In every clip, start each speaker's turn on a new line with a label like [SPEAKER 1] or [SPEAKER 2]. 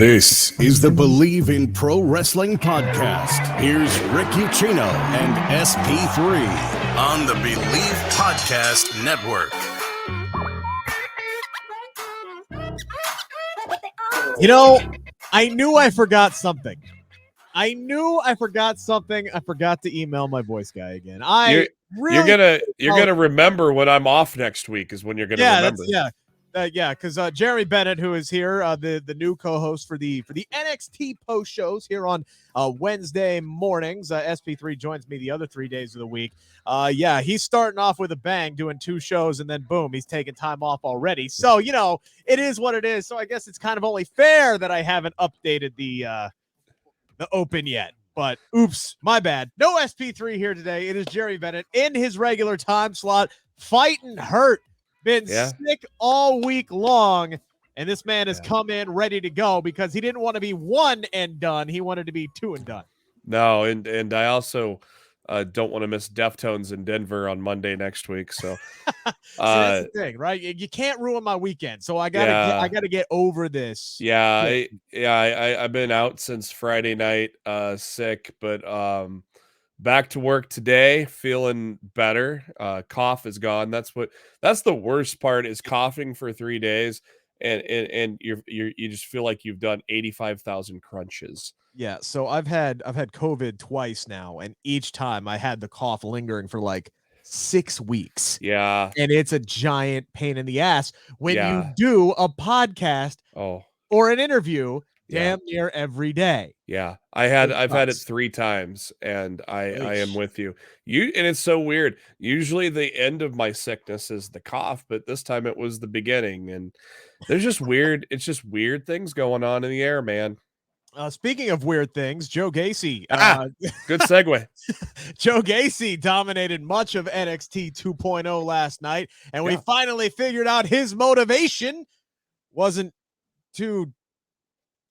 [SPEAKER 1] This is the Bleav in Pro Wrestling podcast. Here's Rick Ucchino and SP3 on the Bleav Podcast Network.
[SPEAKER 2] You know, I knew I forgot something. I forgot to email my voice guy again.
[SPEAKER 3] You're gonna remember when I'm off next week is when you're gonna remember.
[SPEAKER 2] Because Jeremy Bennett, who is here, the new co-host for the NXT post shows here on Wednesday mornings. SP3 joins me the other 3 days of the week. He's starting off with a bang, doing 2 shows, and then boom, he's taking time off already. So it is what it is. So I guess it's kind of only fair that I haven't updated the open yet. But oops, my bad. No SP3 here today. It is Jeremy Bennett in his regular time slot, fighting hurt. Been sick all week long, and this man has come in ready to go because he didn't want to be 1 and done. He wanted to be 2 and done.
[SPEAKER 3] No, and I also don't want to miss Deftones in Denver on Monday next week. So
[SPEAKER 2] that's the thing, right? You can't ruin my weekend, so I gotta get over this.
[SPEAKER 3] I've been out since Friday night, sick, but back to work today, feeling better. Cough is gone. That's the worst part, is coughing for 3 days, and you just feel like you've done 85,000 crunches.
[SPEAKER 2] Yeah, so I've had COVID twice now, and each time I had the cough lingering for like 6 weeks.
[SPEAKER 3] Yeah,
[SPEAKER 2] and it's a giant pain in the ass when you do a podcast or an interview damn near every day.
[SPEAKER 3] Yeah, I've had it 3 times, and I am with you. And it's so weird. Usually the end of my sickness is the cough, but this time it was the beginning, and there's just weird. It's just weird things going on in the air, man.
[SPEAKER 2] Speaking of weird things, Joe Gacy.
[SPEAKER 3] Good segue.
[SPEAKER 2] Joe Gacy dominated much of NXT 2.0 last night, and we finally figured out his motivation wasn't too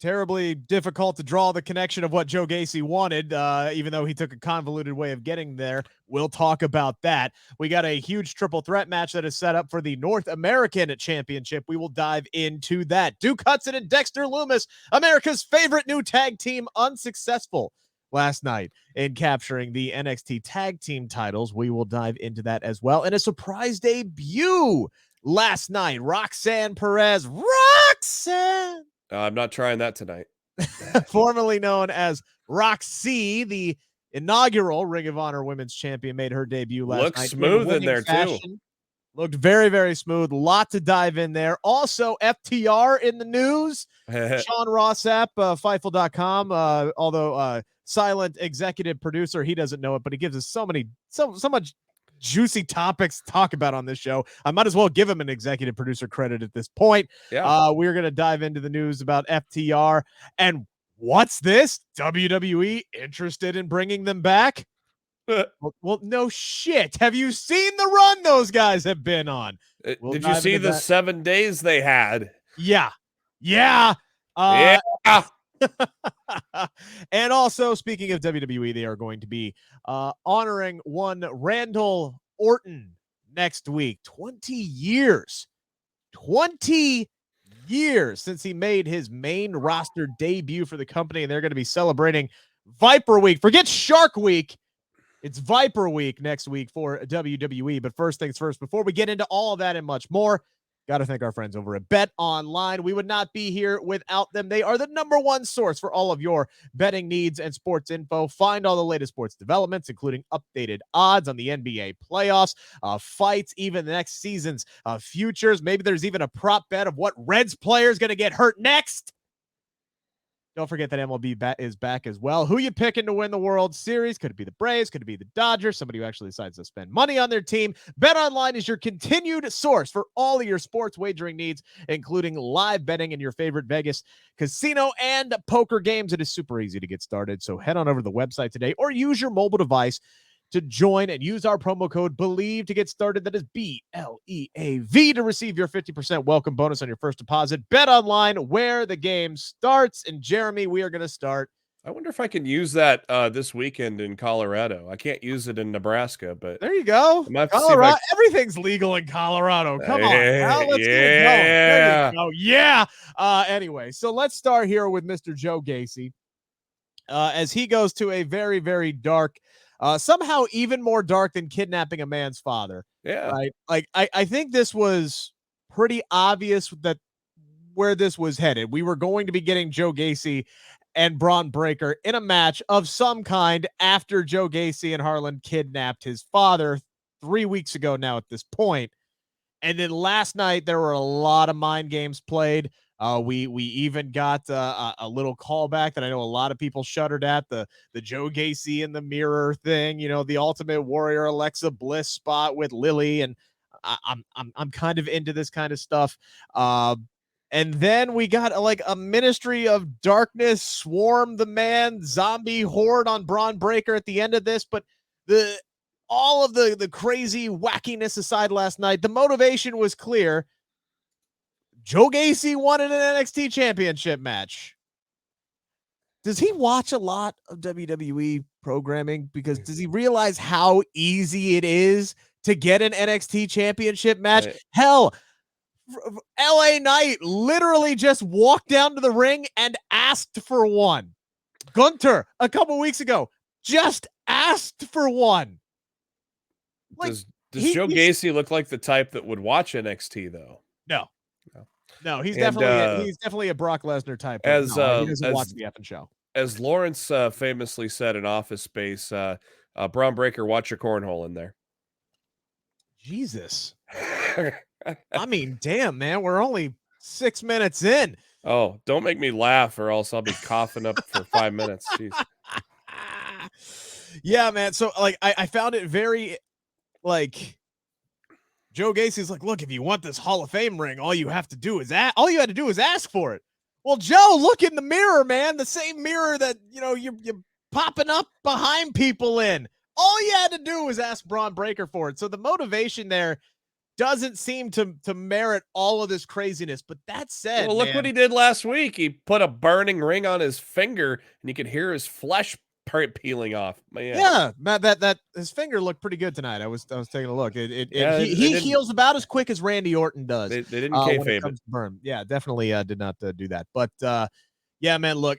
[SPEAKER 2] terribly difficult to draw the connection of what Joe Gacy wanted, even though he took a convoluted way of getting there. We'll talk about that. We got a huge triple threat match that is set up for the North American Championship. We will dive into that. Duke Hudson and Dexter Lumis, America's favorite new tag team, unsuccessful last night in capturing the NXT tag team titles. We will dive into that as well. And a surprise debut last night. Roxanne Perez. Roxanne!
[SPEAKER 3] I'm not trying that tonight.
[SPEAKER 2] Formerly known as Roxy, the inaugural Ring of Honor Women's Champion, made her debut last night.
[SPEAKER 3] Looks smooth in there, too.
[SPEAKER 2] Looked very, very smooth. Lot to dive in there. Also, FTR in the news. Sean Rossap, Fightful.com, although silent executive producer, he doesn't know it, but he gives us so much juicy topics to talk about on this show. I might as well give him an executive producer credit at this point. We're going to dive into the news about FTR. And what's this? WWE interested in bringing them back? Well, no shit. Have you seen the run those guys have been on?
[SPEAKER 3] Did you see the 7 days they had?
[SPEAKER 2] Yeah. And also, speaking of WWE, they are going to be honoring one Randy Orton next week. 20 years since he made his main roster debut for the company, and they're going to be celebrating Viper Week. Forget Shark Week. It's Viper Week next week for WWE. But first things first, before we get into all of that and much more, got to thank our friends over at Bet Online. We would not be here without them. They are the #1 source for all of your betting needs and sports info. Find all the latest sports developments, including updated odds on the NBA playoffs, fights, even the next season's futures. Maybe there's even a prop bet of what Reds player is going to get hurt next. Don't forget that MLB is back as well. Who you picking to win the World Series? Could it be the Braves? Could it be the Dodgers? Somebody who actually decides to spend money on their team. BetOnline is your continued source for all of your sports wagering needs, including live betting and your favorite Vegas casino and poker games. It is super easy to get started, so head on over to the website today or use your mobile device to join and use our promo code Bleav to get started. That is BLEAV to receive your 50% welcome bonus on your first deposit. Bet Online, where the game starts. And Jeremy, we are going to start
[SPEAKER 3] I wonder if I can use that this weekend in Colorado. I can't use it in Nebraska, but
[SPEAKER 2] There you go.
[SPEAKER 3] I might have to see if
[SPEAKER 2] Colorado, everything's legal in Colorado. Come on, pal, let's get it going. There you go. Yeah. Anyway, so let's start here with Mr. Joe Gacy. As he goes to a very, very dark, somehow even more dark than kidnapping a man's father.
[SPEAKER 3] Yeah.
[SPEAKER 2] Right. Like I think this was pretty obvious that where this was headed. We were going to be getting Joe Gacy and Bron Breakker in a match of some kind after Joe Gacy and Harlan kidnapped his father 3 weeks ago now at this point. And then last night there were a lot of mind games played. We even got a little callback that I know a lot of people shuddered at, the Joe Gacy in the mirror thing, the Ultimate Warrior Alexa Bliss spot with Lily, and I'm kind of into this kind of stuff. And then we got like a Ministry of Darkness, Swarm the Man, zombie horde on Bron Breakker at the end of this. But all of the crazy wackiness aside last night, the motivation was clear. Joe Gacy wanted an NXT championship match. Does he watch a lot of WWE programming? Because does he realize how easy it is to get an NXT championship match? Hell, LA Knight literally just walked down to the ring and asked for one. Gunter, a couple weeks ago, just asked for one.
[SPEAKER 3] Like, does Joe Gacy look like the type that would watch NXT though?
[SPEAKER 2] No, he's definitely a Brock Lesnar type. He doesn't watch the effing show.
[SPEAKER 3] As Lawrence famously said in Office Space, Bron Breakker, watch your cornhole in there.
[SPEAKER 2] Jesus. I mean, damn, man, we're only 6 minutes in.
[SPEAKER 3] Oh, don't make me laugh or else I'll be coughing up for 5 minutes. Jeez.
[SPEAKER 2] Yeah, man. So like I found it very like Joe Gacy's like, look, if you want this Hall of Fame ring, all you had to do is ask for it. Well, Joe, look in the mirror, man. The same mirror that you're popping up behind people in. All you had to do was ask Bron Breakker for it. So the motivation there doesn't seem to merit all of this craziness. But that said,
[SPEAKER 3] well, look what he did last week. He put a burning ring on his finger, and you could hear his flesh peeling off.
[SPEAKER 2] Yeah, that his finger looked pretty good tonight. I was taking a look. He heals about as quick as Randy Orton does.
[SPEAKER 3] They didn't kayfabe it.
[SPEAKER 2] Burn. Yeah, definitely did not do that. But yeah, man, look,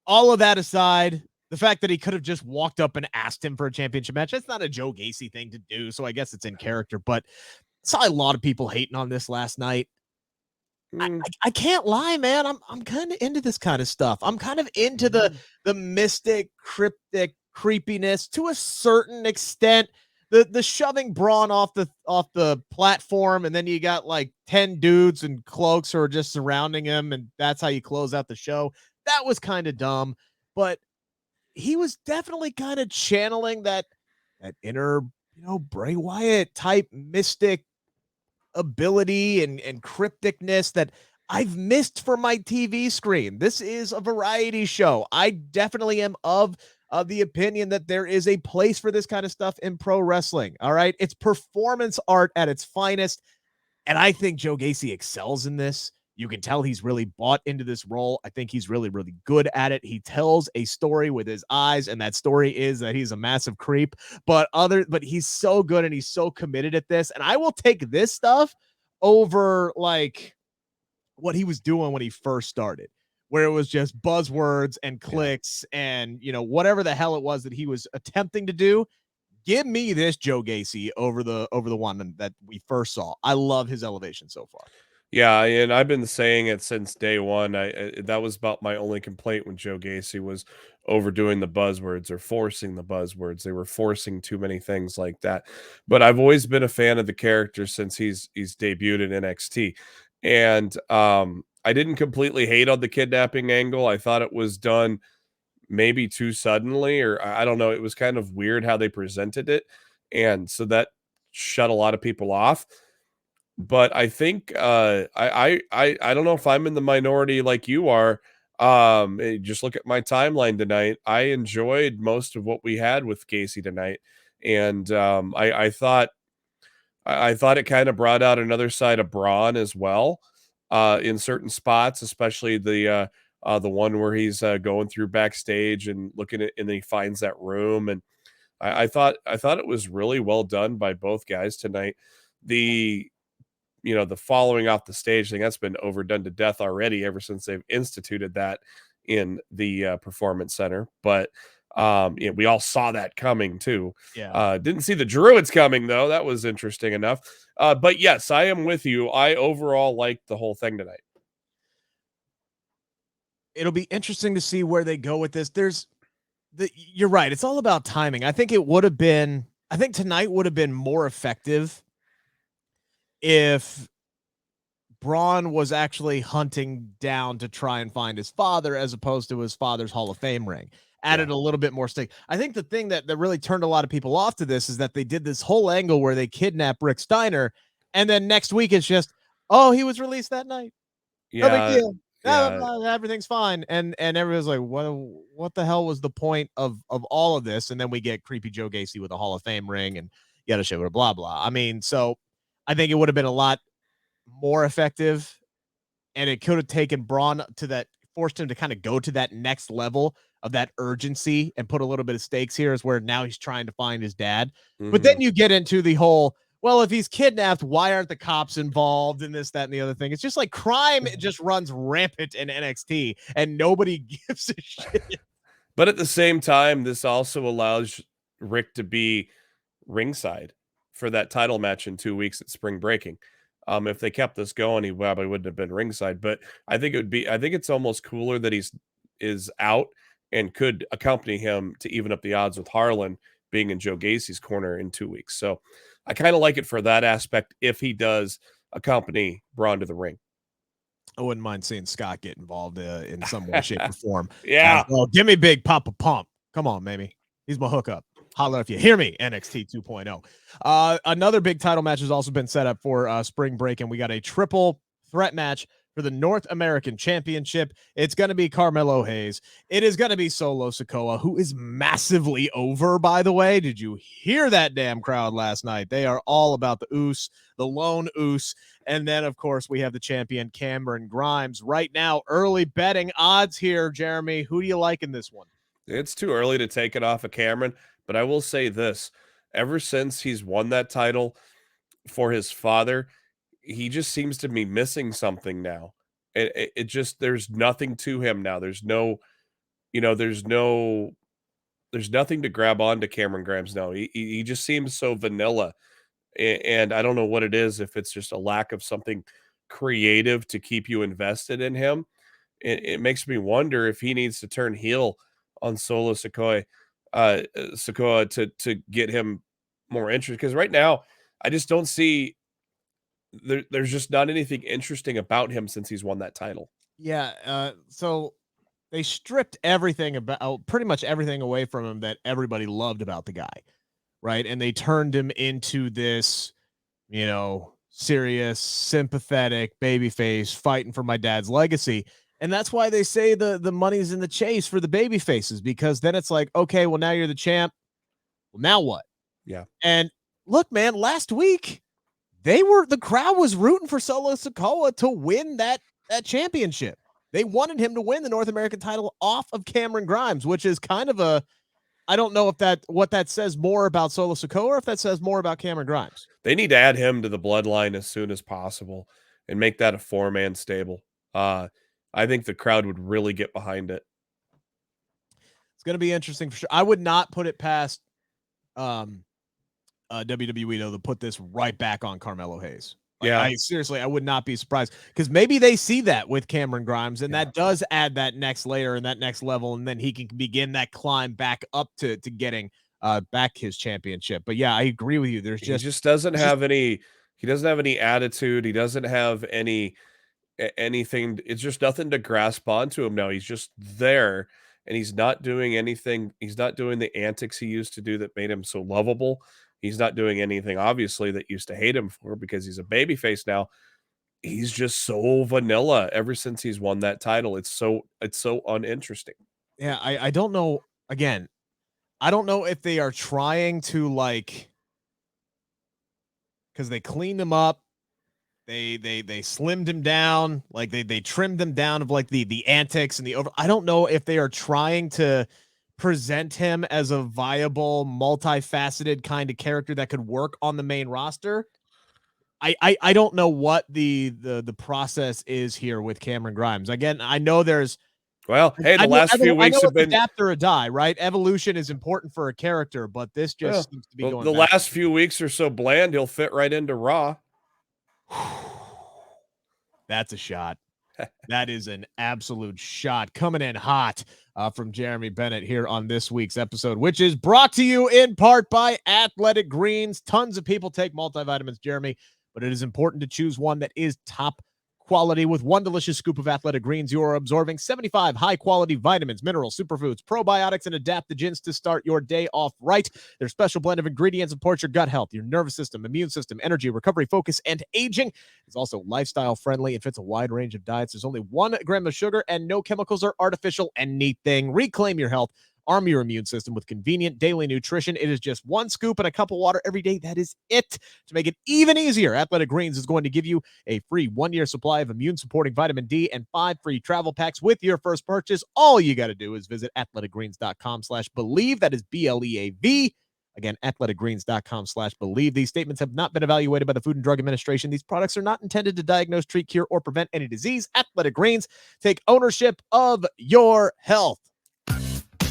[SPEAKER 2] all of that aside, the fact that he could have just walked up and asked him for a championship match, that's not a Joe Gacy thing to do. So I guess it's in character. But I saw a lot of people hating on this last night. I can't lie, man. I'm kind of into this kind of stuff. I'm kind of into the mystic, cryptic creepiness to a certain extent. The shoving Braun off the platform, and then you got like 10 dudes in cloaks who are just surrounding him, and that's how you close out the show. That was kind of dumb, but he was definitely kind of channeling that inner, Bray Wyatt type mystic ability and crypticness that I've missed from my TV screen. This is a variety show. I definitely am of the opinion that there is a place for this kind of stuff in pro wrestling. All right. It's performance art at its finest. And I think Joe Gacy excels in this. You can tell he's really bought into this role. I think he's really, really good at it. He tells a story with his eyes, and that story is that he's a massive creep. But he's so good and he's so committed at this. And I will take this stuff over like what he was doing when he first started, where it was just buzzwords and clicks and whatever the hell it was that he was attempting to do. Give me this Joe Gacy over the one that we first saw. I love his elevation so far.
[SPEAKER 3] Yeah, and I've been saying it since day one. That was about my only complaint when Joe Gacy was overdoing the buzzwords or forcing the buzzwords. They were forcing too many things like that. But I've always been a fan of the character since he's debuted in NXT. And I didn't completely hate on the kidnapping angle. I thought it was done maybe too suddenly, or I don't know. It was kind of weird how they presented it. And so that shut a lot of people off. But I think I don't know if I'm in the minority like you are. Just look at my timeline tonight. I enjoyed most of what we had with Gacy tonight, and I thought it kind of brought out another side of Braun as well in certain spots, especially the The one where he's going through backstage and looking at, and then he finds that room. And I thought it was really well done by both guys tonight. The the following off the stage thing, that's been overdone to death already ever since they've instituted that in the Performance Center. But we all saw that coming too.
[SPEAKER 2] Yeah.
[SPEAKER 3] Didn't see the Druids coming though. That was interesting enough. But yes, I am with you. I overall liked the whole thing tonight.
[SPEAKER 2] It'll be interesting to see where they go with this. You're right. It's all about timing. I think tonight would have been more effective if Bron was actually hunting down to try and find his father as opposed to his father's Hall of Fame ring. Added a little bit more stake. I think the thing that really turned a lot of people off to this is that they did this whole angle where they kidnap Rick Steiner, and then next week it's just, oh, he was released that night. No big deal. Everything's fine. And everyone's like, what the hell was the point of all of this? And then we get creepy Joe Gacy with a Hall of Fame ring and yada shit, blah, blah. I mean, so I think it would have been a lot more effective, and it could have taken Bron forced him to kind of go to that next level of that urgency and put a little bit of stakes here, is where now he's trying to find his dad. Mm-hmm. But then you get into the whole, well, if he's kidnapped, why aren't the cops involved in this, that, and the other thing? It's just like crime just runs rampant in NXT and nobody gives a shit.
[SPEAKER 3] But at the same time, this also allows Rick to be ringside for that title match in 2 weeks at Spring Breaking. If they kept this going, he probably wouldn't have been ringside. But I think it's almost cooler that is out and could accompany him to even up the odds with Harlan being in Joe Gacy's corner in 2 weeks. So I kind of like it for that aspect if he does accompany Bron to the ring.
[SPEAKER 2] I wouldn't mind seeing Scott get involved in some way, shape, or form.
[SPEAKER 3] Yeah.
[SPEAKER 2] Well, give me Big Papa Pump. Come on, baby. He's my hookup. Holla if you hear me, NXT 2.0. Another big title match has also been set up for Spring Break, and we got a triple threat match for the North American Championship. It's going to be Carmelo Hayes. It is going to be Solo Sikoa, who is massively over, by the way. Did you hear that damn crowd last night? They are all about the Uce, the lone Uce. And then, of course, we have the champion Cameron Grimes. Right now, early betting odds here, Jeremy. Who do you like in this one?
[SPEAKER 3] It's too early to take it off of Cameron, but I will say this. Ever since he's won that title for his father, he just seems to be missing something now. It just, there's nothing to him now. There's no, there's nothing to grab onto Cameron Grimes now. He just seems so vanilla. And I don't know what it is, if it's just a lack of something creative to keep you invested in him. It makes me wonder if he needs to turn heel on Solo Sikoa to get him more interest. Because right now, I just don't see there's just not anything interesting about him since he's won that title.
[SPEAKER 2] Yeah. So they stripped pretty much everything away from him that everybody loved about the guy, right? And they turned him into this, serious, sympathetic babyface fighting for my dad's legacy. And that's why they say the money's in the chase for the baby faces, because then it's like, okay, well, now you're the champ. Well, now what?
[SPEAKER 3] Yeah.
[SPEAKER 2] And look, man, last week the crowd was rooting for Solo Sikoa to win that championship. They wanted him to win the North American title off of Cameron Grimes, which is kind of I don't know what that says more about Solo Sikoa or if that says more about Cameron Grimes.
[SPEAKER 3] They need to add him to the bloodline as soon as possible and make that a 4-man stable. I think the crowd would really get behind it.
[SPEAKER 2] It's going to be interesting for sure. I would not put it past WWE though to put this right back on Carmelo Hayes. I seriously, I would not be surprised, because maybe they see that with Cameron Grimes, and that does add that next layer and that next level, and then he can begin that climb back up to getting back his championship. But yeah, I agree with you. He doesn't have any attitude. He doesn't have anything. It's just nothing to grasp onto him now. He's just there, and he's not doing anything. He's not doing the antics he used to do that made him so lovable. He's not doing anything, obviously, that used to hate him for, because he's a babyface now. He's just so vanilla ever since he's won that title. It's so uninteresting. Yeah, I don't know. Again, I don't know if they are trying to, because they cleaned him up They slimmed him down, like they trimmed him down of like the antics and the over. I don't know if they are trying to present him as a viable, multifaceted kind of character that could work on the main roster. I don't know what the process is here with Cameron Grimes. Again, I know there's
[SPEAKER 3] Well, hey, the last few weeks have been
[SPEAKER 2] adapt or die, right? Evolution is important for a character, but this just seems to be going.
[SPEAKER 3] The last few weeks are so bland, he'll fit right into Raw.
[SPEAKER 2] That's a shot. That is an absolute shot coming in hot from Jeremy Bennett here on this week's episode, which is brought to you in part by Athletic Greens. Tons of people take multivitamins, Jeremy, but it is important to choose one that is top quality. With one delicious scoop of Athletic Greens, you are absorbing 75 high-quality vitamins, minerals, superfoods, probiotics, and adaptogens to start your day off right. Their special blend of ingredients supports your gut health, your nervous system, immune system, energy, recovery, focus, and aging. It's also lifestyle-friendly and fits a wide range of diets. There's only 1 gram of sugar and no chemicals or artificial anything. Reclaim your health. Arm your immune system with convenient daily nutrition. It is just 1 scoop and a cup of water every day. That is it. To make it even easier, Athletic Greens is going to give you a free 1-year supply of immune-supporting vitamin D and 5 free travel packs with your first purchase. All you got to do is visit athleticgreens.com/Bleav. That is BLEAV. Again, athleticgreens.com/Bleav. These statements have not been evaluated by the Food and Drug Administration. These products are not intended to diagnose, treat, cure, or prevent any disease. Athletic Greens, take ownership of your health.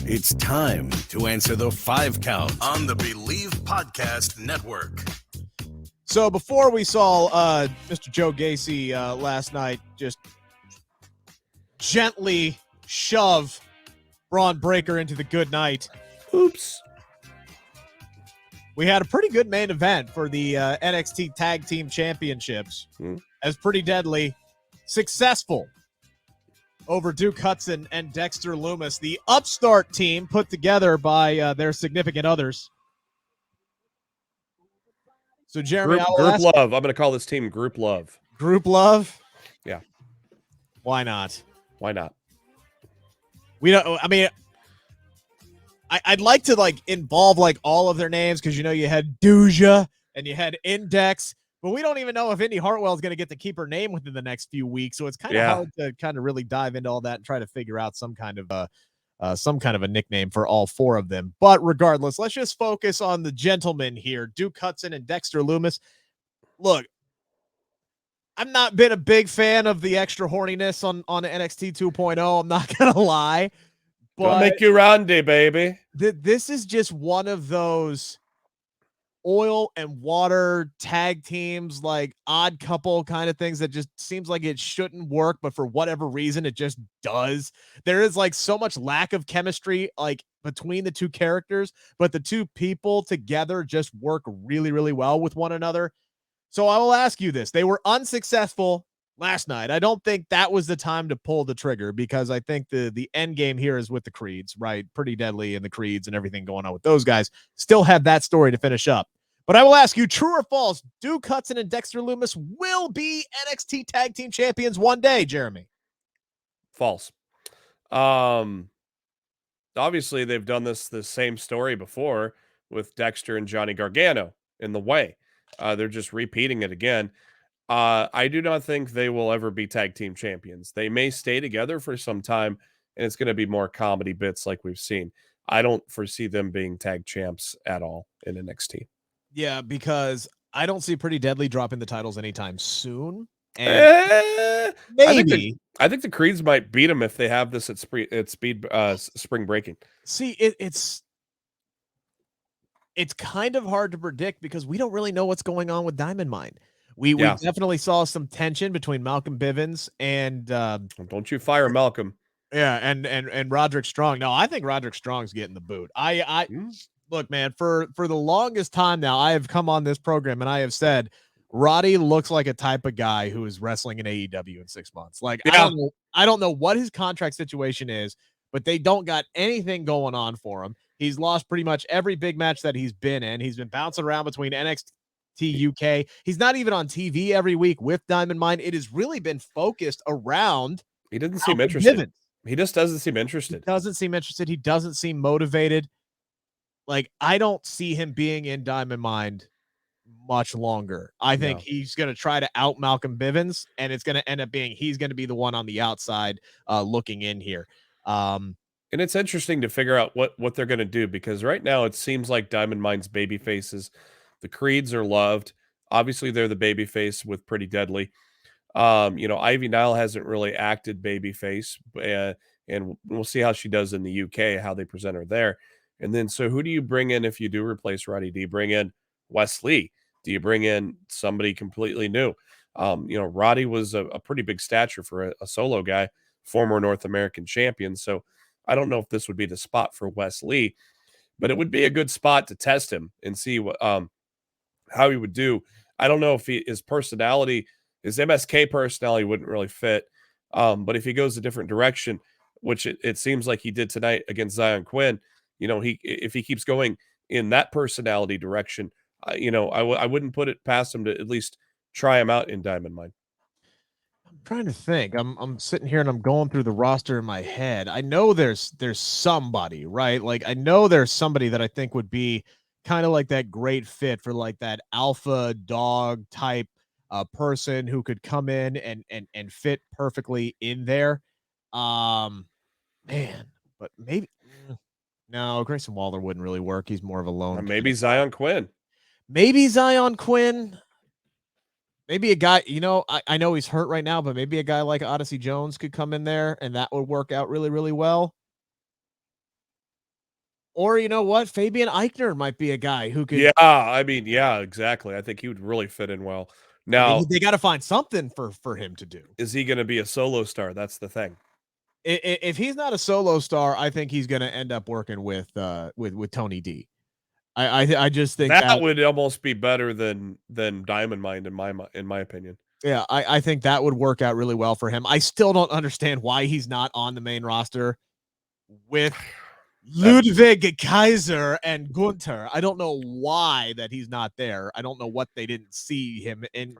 [SPEAKER 1] It's time to answer the 5 count on the Bleav Podcast Network.
[SPEAKER 2] So before we saw Mr. Joe Gacy last night just gently shove Bron Breakker into the good night.
[SPEAKER 3] Oops.
[SPEAKER 2] We had a pretty good main event for the NXT Tag Team Championships. As Pretty Deadly successful over Duke Hudson and Dexter Lumis, the upstart team put together by their significant others. So, Jeremy,
[SPEAKER 3] Group Love. I'm going to call this team Group Love.
[SPEAKER 2] Group Love?
[SPEAKER 3] Yeah.
[SPEAKER 2] Why not?
[SPEAKER 3] Why not?
[SPEAKER 2] We don't. I mean, I'd like to involve all of their names because you had Duja and you had Index. But we don't even know if Indy Hartwell is going to get to keep her name within the next few weeks. So it's kind of hard to kind of really dive into all that and try to figure out some kind of a nickname for all 4 of them. But regardless, let's just focus on the gentlemen here, Duke Hudson and Dexter Lumis. Look, I've not been a big fan of the extra horniness on NXT 2.0. I'm not going to lie. But
[SPEAKER 3] I'll make you Randy, baby.
[SPEAKER 2] This is just one of those oil and water tag teams, odd couple kind of things that just seems like it shouldn't work, but for whatever reason it just does. There is so much lack of chemistry between the 2 characters, but the 2 people together just work really, really well with one another. So I will ask you this. They were unsuccessful last night. I don't think that was the time to pull the trigger because I think the end game here is with the Creeds, right? Pretty Deadly and the Creeds and everything going on with those guys. Still have that story to finish up. But I will ask you, true or false, Duke Hudson and Dexter Lumis will be NXT Tag Team Champions one day, Jeremy?
[SPEAKER 3] False. Obviously, they've done the same story before with Dexter and Johnny Gargano in the way. They're just repeating it again. I do not think they will ever be tag team champions. They may stay together for some time, and it's going to be more comedy bits like we've seen. I don't foresee them being tag champs at all in NXT.
[SPEAKER 2] Yeah, because I don't see Pretty Deadly dropping the titles anytime soon. And maybe
[SPEAKER 3] I think the Creeds might beat them if they have this at spring breaking.
[SPEAKER 2] See, it's kind of hard to predict because we don't really know what's going on with Diamond Mine. We definitely saw some tension between Malcolm Bivens and
[SPEAKER 3] don't you fire Malcolm.
[SPEAKER 2] Yeah, and Roderick Strong. No, I think Roderick Strong's getting the boot. Look, man, for the longest time now, I have come on this program and I have said Roddy looks like a type of guy who is wrestling in AEW in 6 months. I don't know what his contract situation is, but they don't got anything going on for him. He's lost pretty much every big match that he's been in. He's been bouncing around between NXT UK. He's not even on TV every week with Diamond Mine. It has really been focused around.
[SPEAKER 3] He doesn't seem interested. He just doesn't seem interested.
[SPEAKER 2] He doesn't seem motivated. I don't see him being in Diamond Mine much longer. I think
[SPEAKER 3] No.
[SPEAKER 2] he's going to try to out Malcolm Bivens, and it's going to end up being he's going to be the one on the outside looking in here.
[SPEAKER 3] And it's interesting to figure out what they're going to do, because right now it seems like Diamond Mine's baby faces. The Creeds are loved. Obviously, they're the baby face with Pretty Deadly. Ivy Nile hasn't really acted babyface, and we'll see how she does in the UK, how they present her there. And then, so who do you bring in if you do replace Roddy? Do you bring in Wes Lee? Do you bring in somebody completely new? Roddy was a pretty big stature for a solo guy, former North American champion. So I don't know if this would be the spot for Wes Lee, but it would be a good spot to test him and see what how he would do. I don't know if his personality, his MSK personality wouldn't really fit. But if he goes a different direction, which it seems like he did tonight against Zion Quinn, if he keeps going in that personality direction, I wouldn't put it past him to at least try him out in Diamond Mine.
[SPEAKER 2] I'm trying to think. I'm sitting here and I'm going through the roster in my head. I know there's somebody, right? Like I know there's somebody that I think would be kind of like that great fit for like that alpha dog type person who could come in and fit perfectly in there. Man, but maybe no, Grayson Waller wouldn't really work. He's more of a lone.
[SPEAKER 3] Maybe Zion Quinn.
[SPEAKER 2] Maybe Zion Quinn. Maybe a guy, I know he's hurt right now, but maybe a guy like Odyssey Jones could come in there and that would work out really, really well. Or you know what? Fabian Eichner might be a guy who could.
[SPEAKER 3] Yeah, exactly. I think he would really fit in well. Now
[SPEAKER 2] they got to find something for him to do.
[SPEAKER 3] Is he going to be a solo star? That's the thing.
[SPEAKER 2] If he's not a solo star, I think he's going to end up working with Tony D. I just think
[SPEAKER 3] that would almost be better than Diamond Mine in my opinion.
[SPEAKER 2] Yeah, I think that would work out really well for him. I still don't understand why he's not on the main roster with Ludwig Kaiser and Gunther. I don't know why that he's not there. I don't know what they didn't see him in.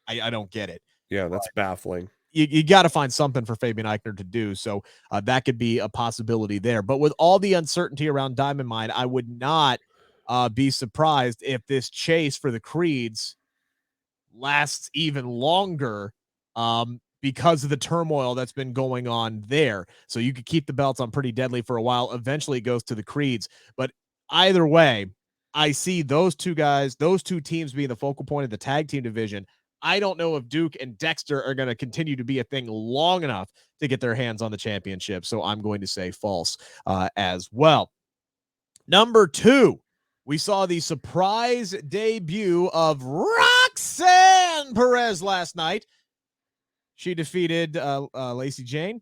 [SPEAKER 2] I don't get it.
[SPEAKER 3] Yeah, that's baffling.
[SPEAKER 2] You got to find something for Fabian Eichner to do. So that could be a possibility there. But with all the uncertainty around Diamond Mine, I would not be surprised if this chase for the Creeds lasts even longer because of the turmoil that's been going on there. So you could keep the belts on Pretty Deadly for a while. Eventually it goes to the Creeds. But either way, I see those two guys, those two teams being the focal point of the tag team division. I don't know if Duke and Dexter are going to continue to be a thing long enough to get their hands on the championship. So I'm going to say false as well. Number 2, we saw the surprise debut of Roxanne Perez last night. She defeated Lacey Jane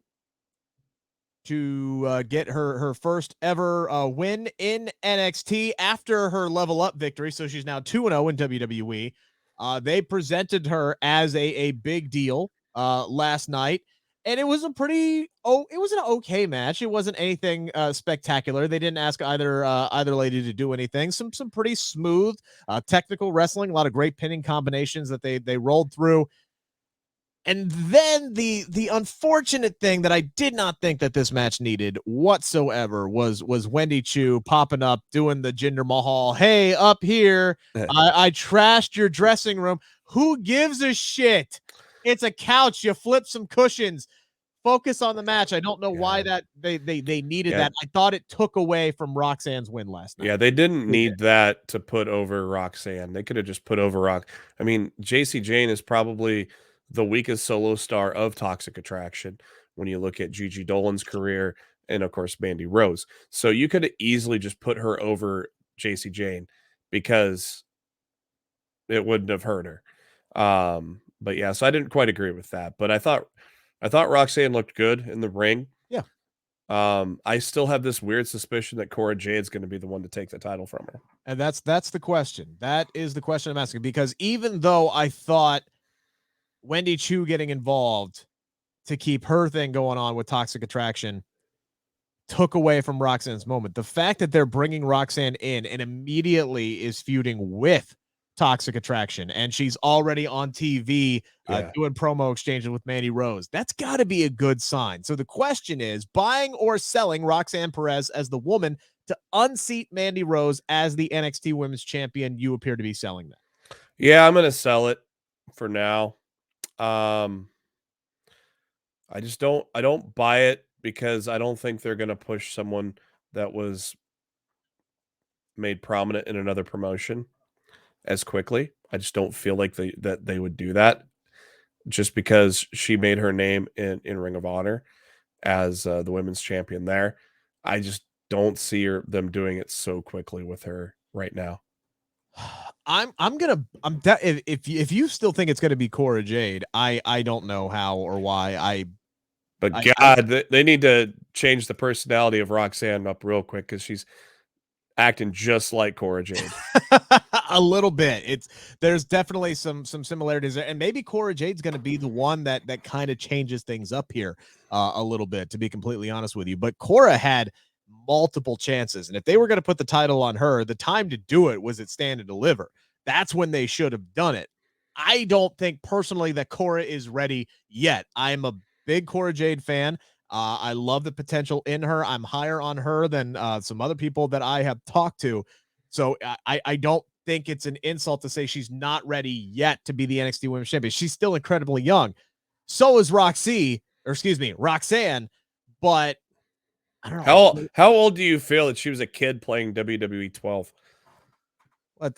[SPEAKER 2] to get her first ever win in NXT after her level up victory. So she's now 2-0 in WWE. They presented her as a big deal last night. And it was it was an okay match. It wasn't anything spectacular. They didn't ask either lady to do anything. Some pretty smooth technical wrestling, a lot of great pinning combinations that they rolled through. And then the unfortunate thing that I did not think that this match needed whatsoever was Wendy Chu popping up, doing the Jinder Mahal, hey, up here, I trashed your dressing room. Who gives a shit? It's a couch. You flip some cushions. Focus on the match. I don't know why that they needed that. I thought it took away from Roxanne's win last night.
[SPEAKER 3] Yeah, they didn't need that to put over Roxanne. They could have just put over Rock. I mean, JC Jane is probably the weakest solo star of Toxic Attraction when you look at Gigi Dolan's career and, of course, Mandy Rose. So you could have easily just put her over JC Jane because it wouldn't have hurt her. But yeah, so I didn't quite agree with that. But I thought Roxanne looked good in the ring.
[SPEAKER 2] Yeah.
[SPEAKER 3] I still have this weird suspicion that Cora Jade's going to be the one to take the title from her.
[SPEAKER 2] And that's the question. That is the question I'm asking, because even though I thought Wendy Chu getting involved to keep her thing going on with Toxic Attraction took away from Roxanne's moment, the fact that they're bringing Roxanne in and immediately is feuding with Toxic Attraction, and she's already on TV doing promo exchanges with Mandy Rose, that's got to be a good sign. So the question is, buying or selling Roxanne Perez as the woman to unseat Mandy Rose as the NXT Women's Champion? You appear to be selling that.
[SPEAKER 3] Yeah, I'm gonna sell it for now. Um, I don't buy it because I don't think they're gonna push someone that was made prominent in another promotion as quickly. I just don't feel like they would do that just because she made her name in Ring of Honor as the women's champion there. I just don't see them doing it so quickly with her right now.
[SPEAKER 2] If you still think it's gonna be Cora Jade, I don't know how or why.
[SPEAKER 3] But
[SPEAKER 2] I
[SPEAKER 3] God, they need to change the personality of Roxanne up real quick because she's acting just like Cora Jade.
[SPEAKER 2] a little bit. There's definitely some similarities there, and maybe Cora Jade's going to be the one that kind of changes things up here a little bit. To be completely honest with you, but Cora had multiple chances, and if they were going to put the title on her, the time to do it was at Stand and Deliver. That's when they should have done it. I don't think personally that Cora is ready yet. I'm a big Cora Jade fan. I love the potential in her. I'm higher on her than some other people that I have talked to. So I don't think it's an insult to say she's not ready yet to be the NXT Women's Champion. She's still incredibly young. So is Roxanne. But I don't know.
[SPEAKER 3] How old do you feel that she was a kid playing WWE 12?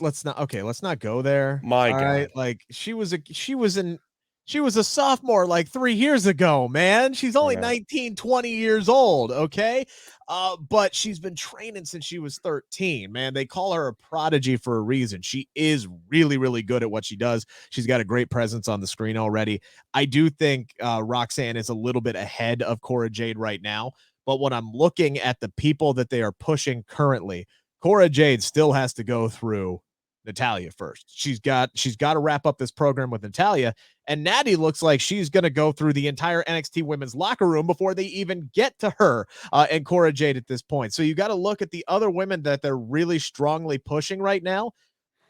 [SPEAKER 2] Let's not go there.
[SPEAKER 3] My
[SPEAKER 2] All
[SPEAKER 3] God.
[SPEAKER 2] right. Like she was a sophomore like 3 years ago, man. She's only 19, 20 years old, okay? But she's been training since she was 13, man. They call her a prodigy for a reason. She is really, really good at what she does. She's got a great presence on the screen already. I do think Roxanne is a little bit ahead of Cora Jade right now, but when I'm looking at the people that they are pushing currently, Cora Jade still has to go through Natalya first. She's got to wrap up this program with Natalya, and Natty looks like she's going to go through the entire NXT women's locker room before they even get to her and Cora Jade at this point. So you got to look at the other women that they're really strongly pushing right now.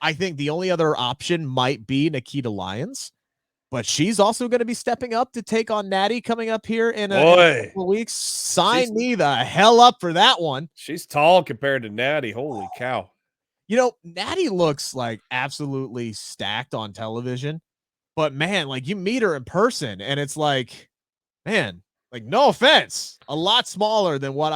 [SPEAKER 2] I think the only other option might be Nikita Lyons, but she's also going to be stepping up to take on Natty coming up here in a couple of weeks. Sign me the hell up for that one.
[SPEAKER 3] She's tall compared to Natty. Holy cow.
[SPEAKER 2] You know, Natty looks like absolutely stacked on television, but man, like you meet her in person and it's like, man, like no offense, a lot smaller than what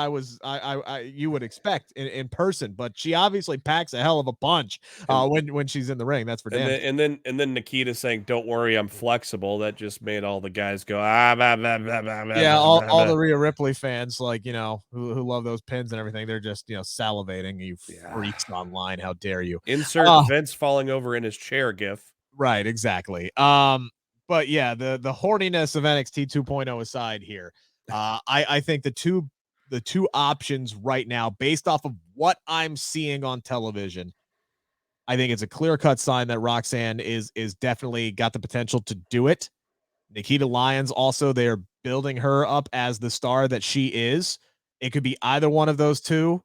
[SPEAKER 2] you would expect in person, but she obviously packs a hell of a punch when she's in the ring. That's for damn.
[SPEAKER 3] And then Nikita saying, "Don't worry, I'm flexible." That just made all the guys go ah. Blah, blah, blah, blah, blah,
[SPEAKER 2] Yeah,
[SPEAKER 3] blah,
[SPEAKER 2] all
[SPEAKER 3] blah.
[SPEAKER 2] the Rhea Ripley fans, like who love those pins and everything, they're just salivating. You freaks online, how dare you?
[SPEAKER 3] Insert Vince falling over in his chair gif.
[SPEAKER 2] Right, exactly. But yeah, the horniness of NXT 2.0 aside here, I think the two options right now, based off of what I'm seeing on television, I think it's a clear-cut sign that Roxanne is definitely got the potential to do it. Nikita Lyons also, they're building her up as the star that she is. It could be either one of those two.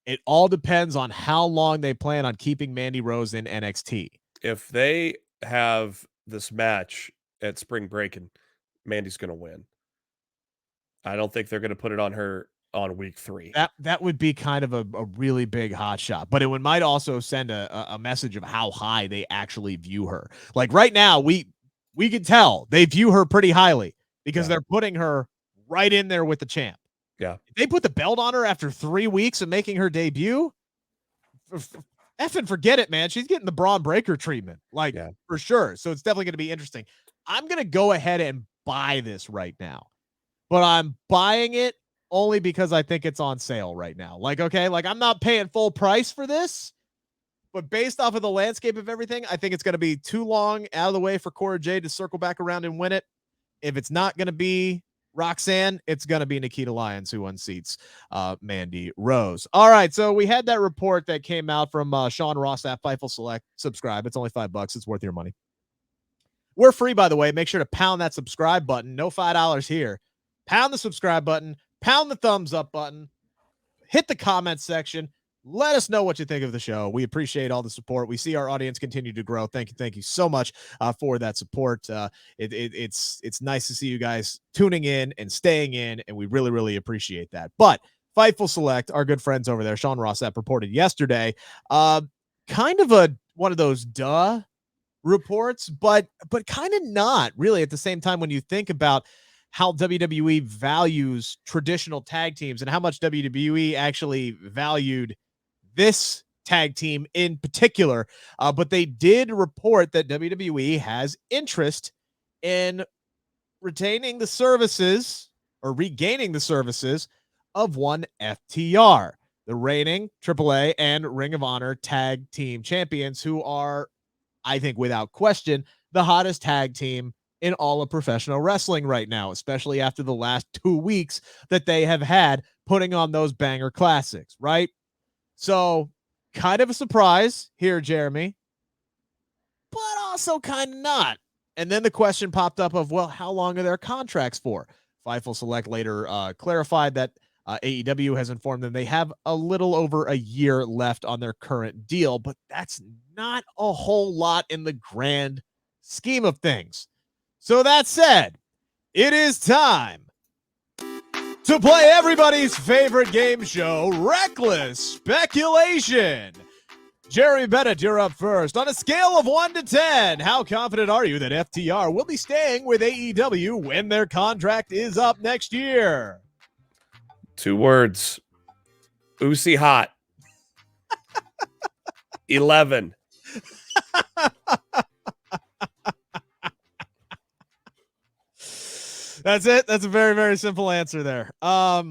[SPEAKER 2] It all depends on how long they plan on keeping Mandy Rose in NXT.
[SPEAKER 3] If they have this match at Spring Breaking, Mandy's going to win. I don't think they're going to put it on her on week 3.
[SPEAKER 2] That would be kind of a really big hot shot, but it might also send a message of how high they actually view her. Like right now, we can tell they view her pretty highly because they're putting her right in there with the champ.
[SPEAKER 3] Yeah.
[SPEAKER 2] If they put the belt on her after 3 weeks of making her debut, effing forget it, man. She's getting the Bron Breakker treatment, for sure. So it's definitely going to be interesting. I'm going to go ahead and buy this right now, but I'm buying it only because I think it's on sale right now. I'm not paying full price for this, but based off of the landscape of everything, I think it's going to be too long out of the way for Cora Jade to circle back around and win it. If it's not going to be Roxanne, it's going to be Nikita Lyons who unseats Mandy Rose. All right, so we had that report that came out from Sean Ross at Fightful Select. Subscribe. It's only $5. It's worth your money. We're free, by the way. Make sure to pound that subscribe button. No $5 here. Pound the subscribe button. Pound the thumbs up button. Hit the comment section. Let us know what you think of the show. We appreciate all the support. We see our audience continue to grow. Thank you so much for that support. It's nice to see you guys tuning in and staying in, and we really, really appreciate that. But Fightful Select, our good friends over there, Sean Rossap reported yesterday, kind of a one of those reports, but kind of not really at the same time when you think about how WWE values traditional tag teams and how much WWE actually valued this tag team in particular. But they did report that WWE has interest in retaining the services or regaining the services of one FTR, the reigning AAA and Ring of Honor tag team champions, who are, I think, without question, the hottest tag team in all of professional wrestling right now, especially after the last 2 weeks that they have had putting on those banger classics, right? So, kind of a surprise here, Jeremy, but also kind of not. And then the question popped up of, well, how long are their contracts for? Fightful Select later clarified that AEW has informed them they have a little over a year left on their current deal, but that's not a whole lot in the grand scheme of things. So that said, it is time to play everybody's favorite game show, Reckless Speculation. Jeremy Bennett, you're up first. On a scale of 1 to 10, how confident are you that FTR will be staying with AEW when their contract is up next year?
[SPEAKER 3] 2 words. Uzi hot. 11.
[SPEAKER 2] That's it. That's a very, very simple answer there. Yeah,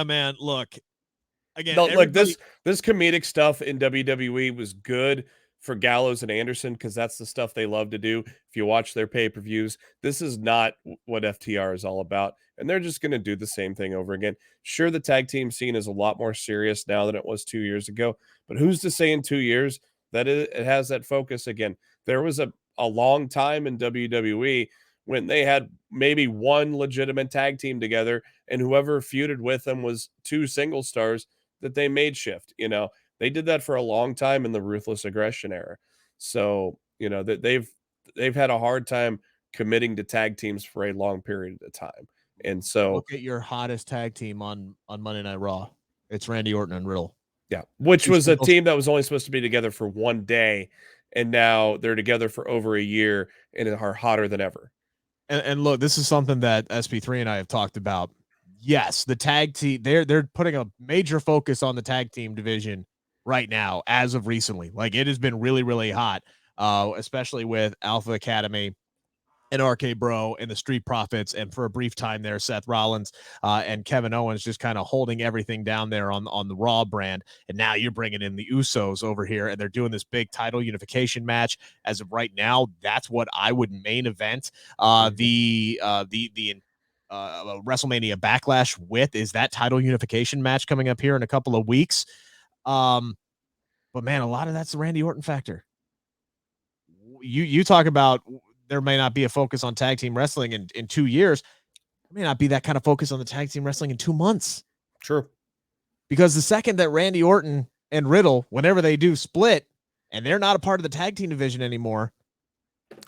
[SPEAKER 2] man. Look, again,
[SPEAKER 3] No, look, this comedic stuff in WWE was good for Gallows and Anderson because that's the stuff they love to do. If you watch their pay-per-views, this is not what FTR is all about, and they're just going to do the same thing over again. Sure, the tag team scene is a lot more serious now than it was 2 years ago, but who's to say in 2 years that it has that focus again? There was a long time in WWE when they had maybe one legitimate tag team together, and whoever feuded with them was 2 single stars that they made shift. They did that for a long time in the Ruthless Aggression era. So, that they've had a hard time committing to tag teams for a long period of time. And so
[SPEAKER 2] look at your hottest tag team on Monday Night Raw. It's Randy Orton and Riddle.
[SPEAKER 3] Yeah, which was a team that was only supposed to be together for 1 day, and now they're together for over a year and are hotter than ever.
[SPEAKER 2] And look, this is something that SP3 and I have talked about. Yes, the tag team, they're putting a major focus on the tag team division right now as of recently. Like, it has been really, really hot, especially with Alpha Academy and RK Bro and the Street Profits, and for a brief time there, Seth Rollins and Kevin Owens just kind of holding everything down there on the Raw brand. And now you're bringing in the Usos over here, and they're doing this big title unification match. As of right now, that's what I would main event the WrestleMania Backlash with, is that title unification match coming up here in a couple of weeks. But man, a lot of that's the Randy Orton factor. You talk about there may not be a focus on tag team wrestling in 2 years. There may not be that kind of focus on the tag team wrestling in 2 months.
[SPEAKER 3] True.
[SPEAKER 2] Because the second that Randy Orton and Riddle, whenever they do split, and they're not a part of the tag team division anymore,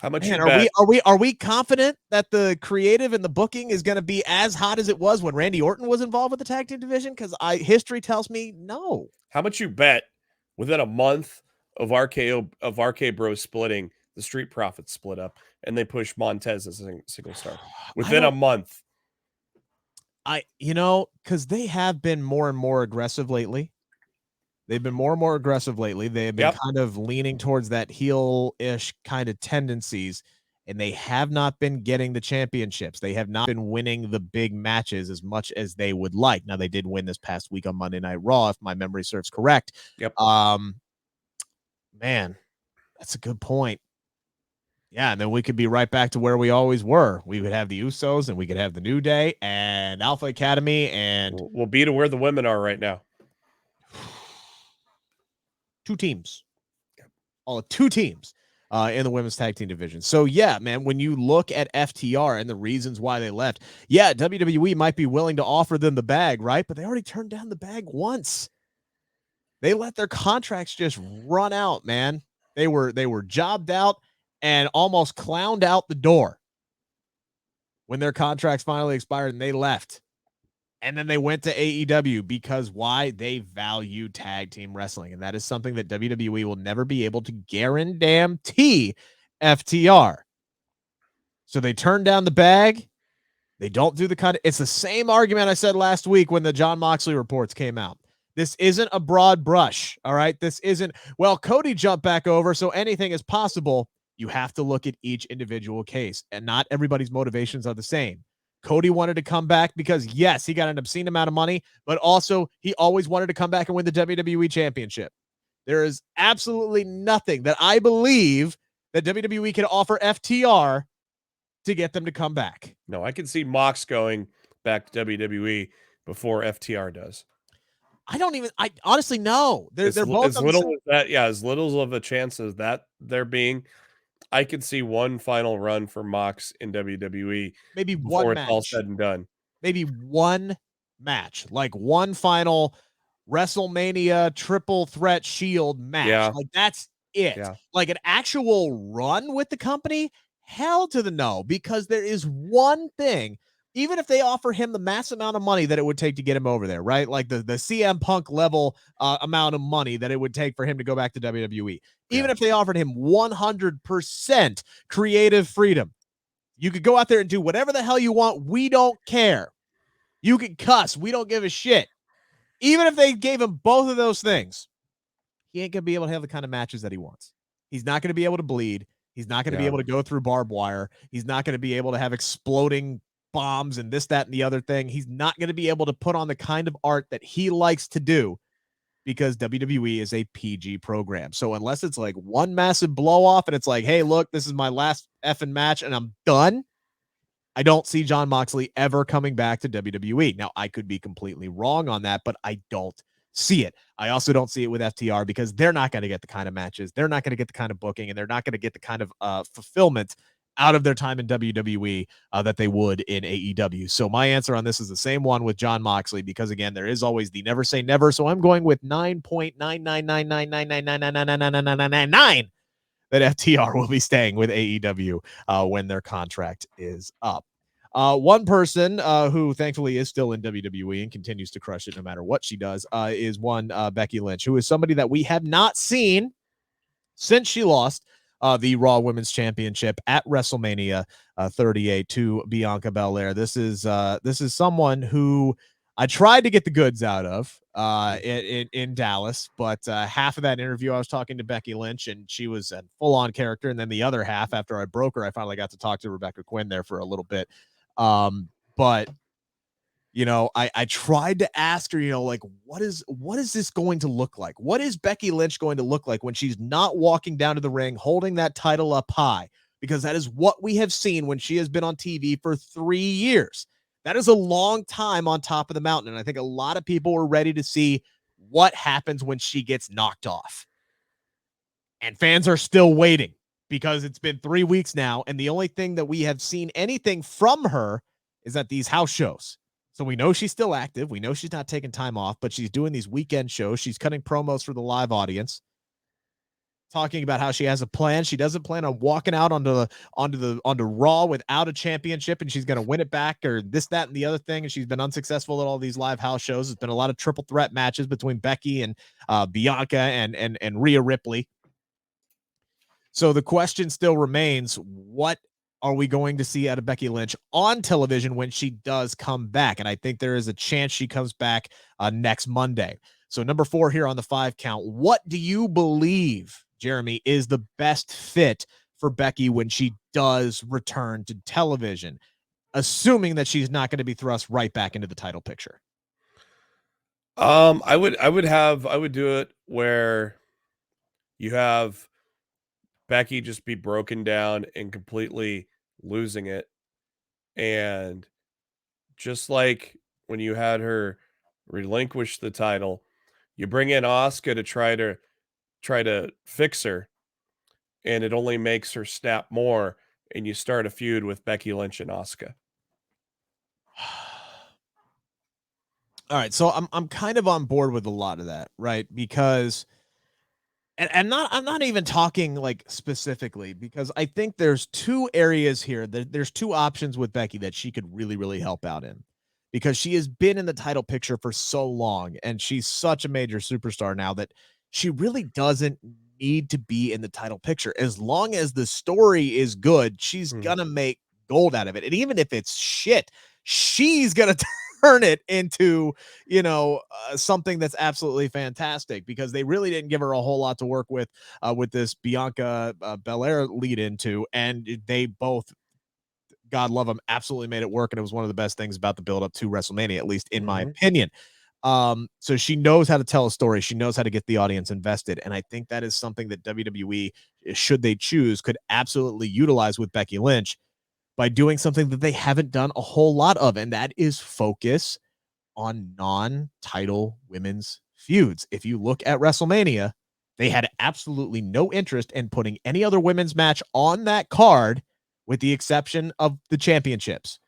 [SPEAKER 3] how much
[SPEAKER 2] are we confident that the creative and the booking is going to be as hot as it was when Randy Orton was involved with the tag team division? Because history tells me no.
[SPEAKER 3] How much you bet within a month of RK Bros splitting, the Street Profits split up and they push Montez as a single star within a month?
[SPEAKER 2] Because they have been more and more aggressive lately. They've been more and more aggressive lately. They have been kind of leaning towards that heel-ish kind of tendencies, and they have not been getting the championships. They have not been winning the big matches as much as they would like. Now, they did win this past week on Monday Night Raw, if my memory serves correct.
[SPEAKER 3] Yep.
[SPEAKER 2] Man, that's a good point. Yeah, and then we could be right back to where we always were. We would have the Usos, and we could have the New Day and Alpha Academy, and
[SPEAKER 3] we'll be to where the women are right now.
[SPEAKER 2] 2 teams. All 2 teams in the women's tag team division. So, yeah, man, when you look at FTR and the reasons why they left, yeah, WWE might be willing to offer them the bag, right? But they already turned down the bag once. They let their contracts just run out, man. They were jobbed out and almost clowned out the door when their contracts finally expired and they left. And then they went to AEW because why? They value tag team wrestling. And that is something that WWE will never be able to guarantee FTR. So they turn down the bag. They don't do the kind of, it's the same argument I said last week when the Jon Moxley reports came out. This isn't a broad brush. All right. This isn't, well, Cody jumped back over, so anything is possible. You have to look at each individual case, and not everybody's motivations are the same. Cody wanted to come back because, yes, he got an obscene amount of money, but also he always wanted to come back and win the WWE Championship. There is absolutely nothing that I believe that WWE can offer FTR to get them to come back.
[SPEAKER 3] No, I can see Mox going back to WWE before FTR does.
[SPEAKER 2] I honestly know. They're both
[SPEAKER 3] as little as that. Yeah, as little of a chance as that there being. I could see one final run for Mox in WWE.
[SPEAKER 2] Maybe
[SPEAKER 3] before
[SPEAKER 2] one
[SPEAKER 3] it's
[SPEAKER 2] match.
[SPEAKER 3] all said and done.
[SPEAKER 2] Maybe one match, like one final WrestleMania triple threat Shield match.
[SPEAKER 3] Yeah.
[SPEAKER 2] Like that's it.
[SPEAKER 3] Yeah.
[SPEAKER 2] Like an actual run with the company. Hell to the no, because there is one thing, even if they offer him the mass amount of money that it would take to get him over there, right? Like the CM Punk level amount of money that it would take for him to go back to WWE. Even if they offered him 100% creative freedom, you could go out there and do whatever the hell you want. We don't care. You can cuss. We don't give a shit. Even if they gave him both of those things, he ain't going to be able to have the kind of matches that he wants. He's not going to be able to bleed. He's not going to be able to go through barbed wire. He's not going to be able to have exploding bombs and this, that, and the other thing. He's not going to be able to put on the kind of art that he likes to do because WWE is a PG program. So unless it's like one massive blow off and it's like, hey, look, this is my last effing match and I'm done, I don't see Jon Moxley ever coming back to WWE. Now, I could be completely wrong on that, but I don't see it. I also don't see it with FTR because they're not going to get the kind of matches. They're not going to get the kind of booking, and they're not going to get the kind of fulfillment out of their time in WWE that they would in AEW. So my answer on this is the same one with Jon Moxley because, again, there is always the never say never. So I'm going with 9.9999999999999 that FTR will be staying with AEW when their contract is up. One person who thankfully is still in WWE and continues to crush it no matter what she does is one Becky Lynch, who is somebody that we have not seen since she lost the Raw Women's Championship at WrestleMania 38 to Bianca Belair. This is someone who I tried to get the goods out of in Dallas, but half of that interview I was talking to Becky Lynch and she was a full-on character, and then the other half, after I broke her, I finally got to talk to Rebecca Quinn there for a little bit. But you know, I tried to ask her, you know, like, what is this going to look like? What is Becky Lynch going to look like when she's not walking down to the ring, holding that title up high? Because that is what we have seen when she has been on TV for 3 years. That is a long time on top of the mountain. And I think a lot of people were ready to see what happens when she gets knocked off. And fans are still waiting because it's been 3 weeks now. And the only thing that we have seen anything from her is at these house shows. So we know she's still active. We know she's not taking time off, but she's doing these weekend shows. She's cutting promos for the live audience, talking about how she has a plan. She doesn't plan on walking out onto Raw without a championship, and she's going to win it back, or this, that, and the other thing. And she's been unsuccessful at all these live house shows. It's been a lot of triple threat matches between Becky and Bianca and Rhea Ripley. So the question still remains: what are we going to see out of Becky Lynch on television when she does come back? And I think there is a chance she comes back next Monday. So number 4 here on the 5 count. What do you believe, Jeremy, is the best fit for Becky when she does return to television, assuming that she's not going to be thrust right back into the title picture?
[SPEAKER 3] I would do it where you have Becky just be broken down and completely losing it. And just like when you had her relinquish the title, you bring in Asuka to try to fix her, and it only makes her snap more, and you start a feud with Becky Lynch and Asuka.
[SPEAKER 2] All right, so I'm kind of on board with a lot of that, right? Because I'm not even talking like specifically, because I think there's 2 areas here. There's 2 options with Becky that she could really, really help out in. because she has been in the title picture for so long, and she's such a major superstar now that she really doesn't need to be in the title picture. As long as the story is good, she's gonna make gold out of it. And even if it's shit, she's gonna turn it into, something that's absolutely fantastic, because they really didn't give her a whole lot to work with this Bianca Belair lead into, and they both, God love them, absolutely made it work. And it was one of the best things about the build up to WrestleMania, at least in my opinion. So she knows how to tell a story. She knows how to get the audience invested. And I think that is something that WWE, should they choose, could absolutely utilize with Becky Lynch by doing something that they haven't done a whole lot of. And that is focus on non-title women's feuds. If you look at WrestleMania, they had absolutely no interest in putting any other women's match on that card, with the exception of the championships.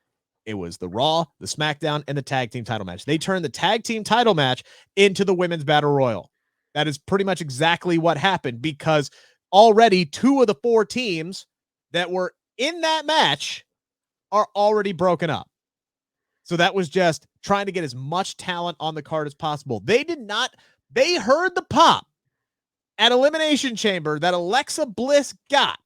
[SPEAKER 2] It was the Raw, the SmackDown, and the tag team title match. They turned the tag team title match into the women's battle royal. That is pretty much exactly what happened, because already 2 of the 4 teams that were in that match are already broken up. So that was just trying to get as much talent on the card as possible. They heard the pop at Elimination Chamber that Alexa Bliss got,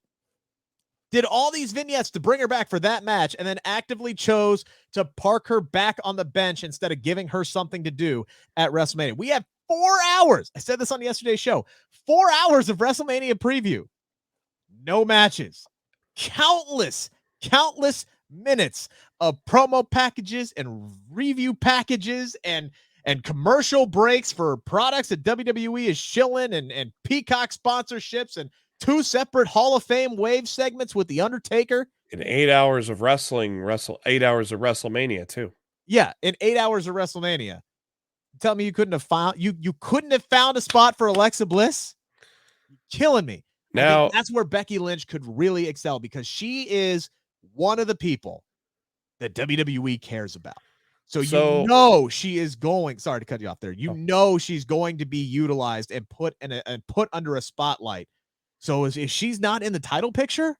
[SPEAKER 2] did all these vignettes to bring her back for that match, and then actively chose to park her back on the bench instead of giving her something to do at WrestleMania. We have 4 hours. I said this on yesterday's show. 4 hours of WrestleMania preview. No matches. Countless minutes of promo packages and review packages and commercial breaks for products that WWE is shilling, and Peacock sponsorships, and 2 separate Hall of Fame wave segments with The Undertaker.
[SPEAKER 3] In 8 hours of wrestling, 8 hours of WrestleMania too.
[SPEAKER 2] Yeah, in 8 hours of WrestleMania. Tell me you couldn't have found a spot for Alexa Bliss? You're killing me.
[SPEAKER 3] Now,
[SPEAKER 2] I think that's where Becky Lynch could really excel, because she is one of the people that WWE cares about. So she is going, sorry to cut you off there. She's going to be utilized and put under a spotlight. So if she's not in the title picture,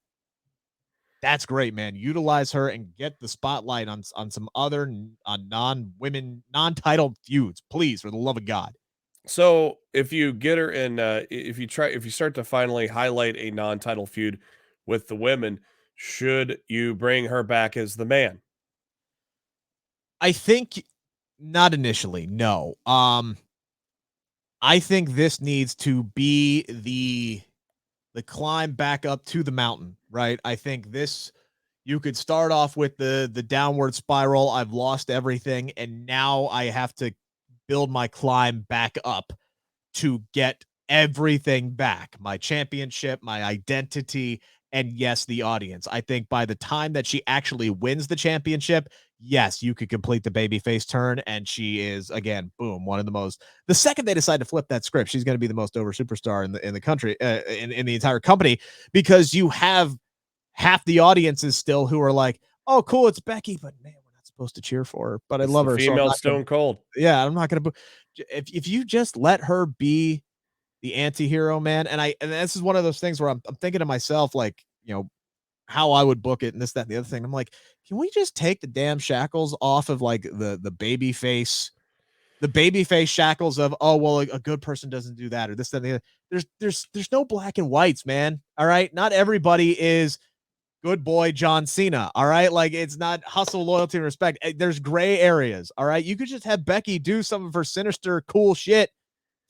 [SPEAKER 2] that's great, man. Utilize her and get the spotlight on some other non-title feuds, please, for the love of God.
[SPEAKER 3] So if you get her in, if you start to finally highlight a non-title feud with the women, should you bring her back as the man?
[SPEAKER 2] I think not initially. No. I think this needs to be the climb back up to the mountain, right? I think you could start off with the downward spiral. I've lost everything, and now I have to build my climb back up to get everything back. My championship, my identity, and yes, the audience. I think by the time that she actually wins the championship, yes, you could complete the babyface turn, and she is, again, boom, one of the most. The second they decide to flip that script, she's going to be the most over superstar in the country, in the entire company, because you have half the audiences still who are like, "Oh, cool, it's Becky, but man, we're not supposed to cheer for her." But I love her.
[SPEAKER 3] Female Stone Cold.
[SPEAKER 2] Yeah, I'm not going to. If you just let her be the anti-hero, man, and this is one of those things where I'm thinking to myself, like, how I would book it, and this, that, and the other thing. I'm like, can we just take the damn shackles off of, like, the baby face shackles of, oh, well, a good person doesn't do that, or this, that, and the other. There's no black and whites, man. All right. Not everybody is good boy John Cena. All right. Like, it's not hustle, loyalty, and respect. There's gray areas. All right. You could just have Becky do some of her sinister, cool shit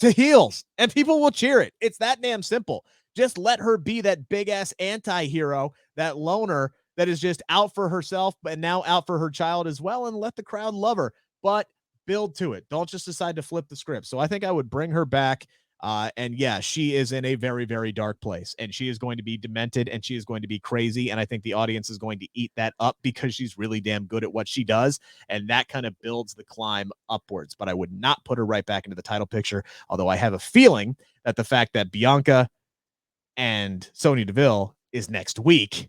[SPEAKER 2] to heels, and people will cheer it. It's that damn simple. Just let her be that big ass anti-hero, that loner that is just out for herself, but now out for her child as well, and let the crowd love her. But build to it. Don't just decide to flip the script. So I think I would bring her back. And yeah, she is in a very, very dark place, and she is going to be demented, and she is going to be crazy. And I think the audience is going to eat that up, because she's really damn good at what she does. And that kind of builds the climb upwards. But I would not put her right back into the title picture. Although I have a feeling that the fact that Bianca and Sonya Deville is next week,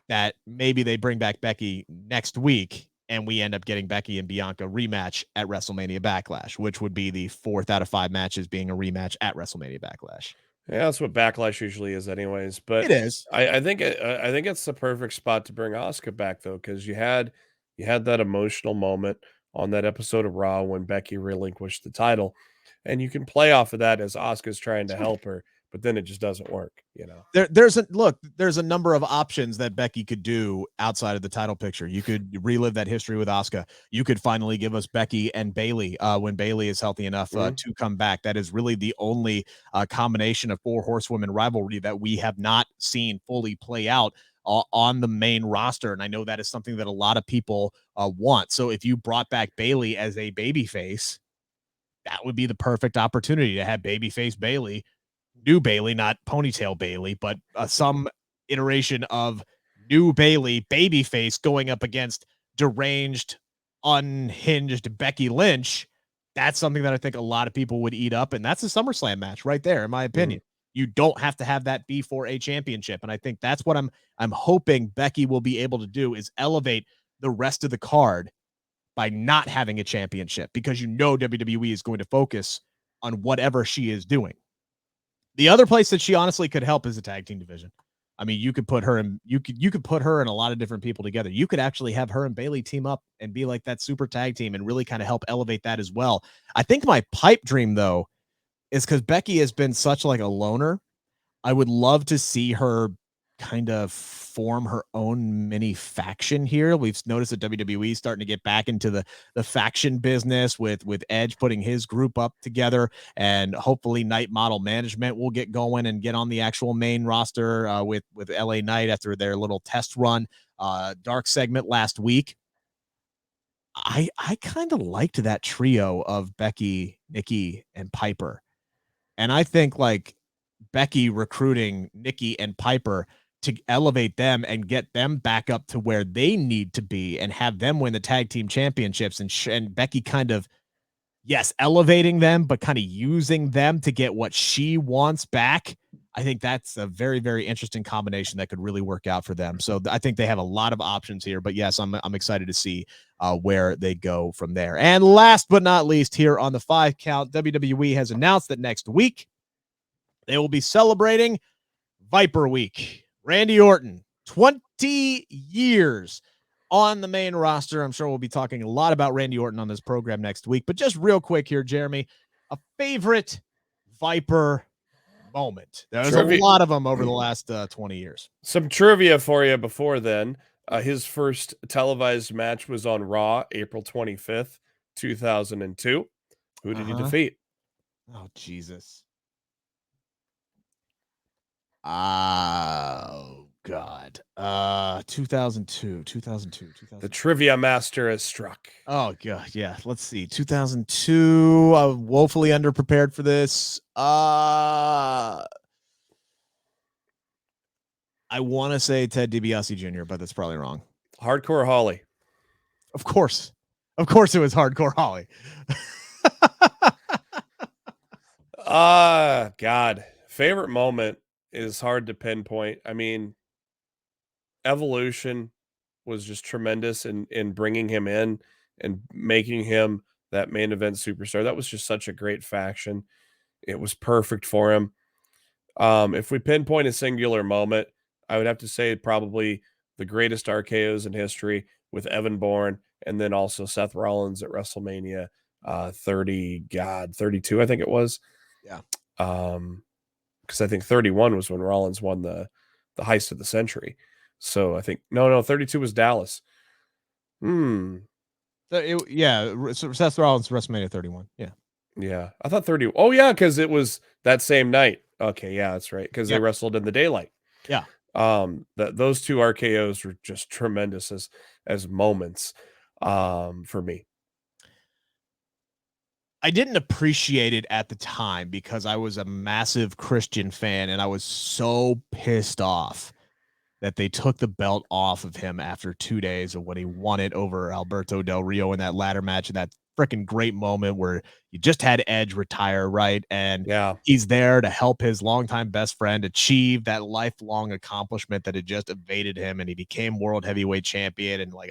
[SPEAKER 2] that maybe they bring back Becky next week, and we end up getting Becky and Bianca rematch at WrestleMania Backlash, which would be the 4th out of 5 matches being a rematch at WrestleMania Backlash.
[SPEAKER 3] Yeah, that's what Backlash usually is, anyways. But
[SPEAKER 2] it is.
[SPEAKER 3] I think it's the perfect spot to bring Asuka back, though, because you had You had that emotional moment on that episode of Raw when Becky relinquished the title, and you can play off of that as Asuka's trying to help her, but then it just doesn't work, you know.
[SPEAKER 2] There's a number of options that Becky could do outside of the title picture. You could relive that history with Asuka. You could finally give us Becky and Bayley when Bayley is healthy enough to come back. That is really the only combination of 4 horsewomen rivalry that we have not seen fully play out on the main roster. And I know that is something that a lot of people want. So if you brought back Bayley as a babyface, that would be the perfect opportunity to have babyface Bayley, new Bayley, not ponytail Bayley, but some iteration of new Bayley, babyface, going up against deranged, unhinged Becky Lynch. That's something that I think a lot of people would eat up, and that's a SummerSlam match right there, in my opinion. You don't have to have that be for a championship, and I think that's what I'm hoping Becky will be able to do, is elevate the rest of the card by not having a championship, because WWE is going to focus on whatever she is doing. The other place that she honestly could help is the tag team division. I mean, you could put her in, you could put her and a lot of different people together. You could actually have her and Bayley team up and be like that super tag team and really kind of help elevate that as well. I think my pipe dream, though, is because Becky has been such like a loner. I would love to see her kind of form her own mini faction here. We've noticed that WWE is starting to get back into the faction business with Edge putting his group up together, and hopefully Night Model Management will get going and get on the actual main roster with LA Knight after their little test run dark segment last week. I kind of liked that trio of Becky, Nikki, and Piper. And I think like Becky recruiting Nikki and Piper to elevate them and get them back up to where they need to be and have them win the tag team championships, and Becky kind of, yes, elevating them, but kind of using them to get what she wants back. I think that's a very, very interesting combination that could really work out for them. So I think they have a lot of options here, but yes, I'm excited to see where they go from there. And last but not least, here on the 5 count, WWE has announced that next week they will be celebrating Viper Week. Randy Orton, 20 years on the main roster. I'm sure we'll be talking a lot about Randy Orton on this program next week, but just real quick here, Jeremy, a favorite Viper moment. There's a lot of them over the last 20 years.
[SPEAKER 3] Some trivia for you before then. His first televised match was on Raw, April 25th, 2002. Who did he defeat?
[SPEAKER 2] Oh, Jesus. Oh, God. 2002.
[SPEAKER 3] The trivia master has struck.
[SPEAKER 2] Oh, God. Yeah. Let's see. 2002. Woefully underprepared for this. I want to say Ted DiBiase Jr., but that's probably wrong.
[SPEAKER 3] Hardcore Holly.
[SPEAKER 2] Of course. It was Hardcore Holly.
[SPEAKER 3] God. Favorite moment is hard to pinpoint. I mean, Evolution was just tremendous in bringing him in and making him that main event superstar. That was just such a great faction. It was perfect for him. If we pinpoint a singular moment, I would have to say probably the greatest RKOs in history with Evan Bourne, and then also Seth Rollins at WrestleMania 32, I think it was.
[SPEAKER 2] Yeah.
[SPEAKER 3] Because I think 31 was when Rollins won the heist of the century. So I think no, 32 was Dallas.
[SPEAKER 2] So Seth Rollins WrestleMania 31.
[SPEAKER 3] Yeah. I thought 30. Oh yeah, because it was that same night. Okay, yeah, that's right. Because they wrestled in the daylight.
[SPEAKER 2] Yeah.
[SPEAKER 3] Those two RKOs were just tremendous as moments for me.
[SPEAKER 2] I didn't appreciate it at the time because I was a massive Christian fan, and I was so pissed off that they took the belt off of him after 2 days of when he won it over Alberto Del Rio in that ladder match, and that freaking great moment where you just had Edge retire, right? And he's there to help his longtime best friend achieve that lifelong accomplishment that had just evaded him, and he became world heavyweight champion. And like,